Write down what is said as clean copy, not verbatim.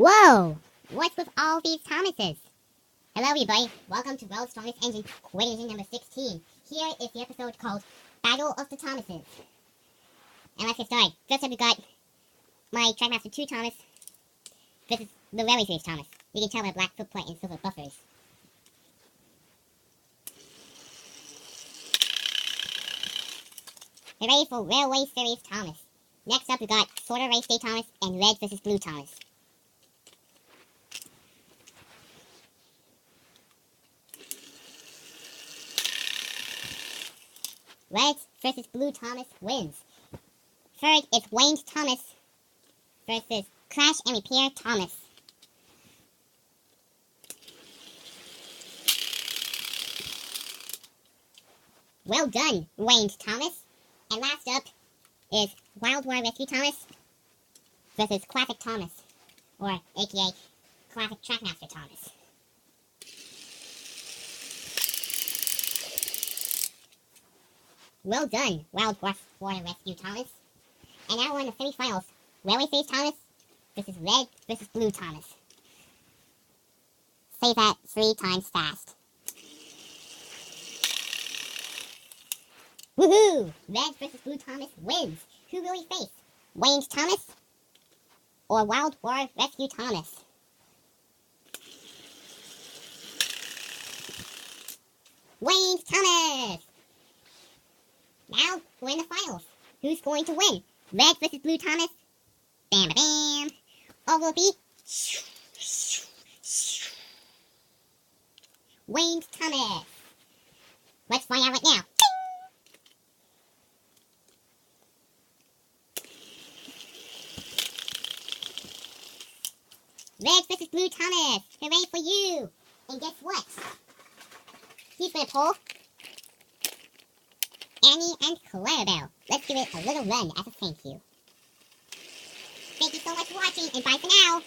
Whoa! What's with all these Thomases? Hello everybody, welcome to World's Strongest Engine, Quick Engine number 16. Here is the episode called Battle of the Thomases. And let's get started. First up we got my Trackmaster 2 Thomas. This is the Railway Series Thomas. You can tell by black footplate and silver buffers. Get ready for Railway Series Thomas. Next up we got Sorta Race Day Thomas and Red vs. Blue Thomas. Red versus Blue Thomas wins. Third is Wayne Thomas versus Crash and Repair Thomas. Well done, Wayne Thomas. And last up is Wild War Rescue Thomas versus Classic Thomas, or aka Classic Trackmaster Thomas. Well done, Wild War Rescue Thomas. And now we're in the semi-finals. Railway Series Thomas versus Red versus Blue Thomas. Say that 3 times fast. Woohoo! Red versus Blue Thomas wins. Who will he face? Wayne Thomas or Wild War Rescue Thomas? Wayne Thomas! Now we're in the finals. Who's going to win? Red versus Blue Thomas? Bam bam! Or will it be Wayne Thomas? Let's find out right now. Red versus Blue Thomas. Hooray for you! And guess what? He's gonna pull Annie and Clarabelle. Let's give it a little run as a thank you. Thank you so much for watching, and bye for now!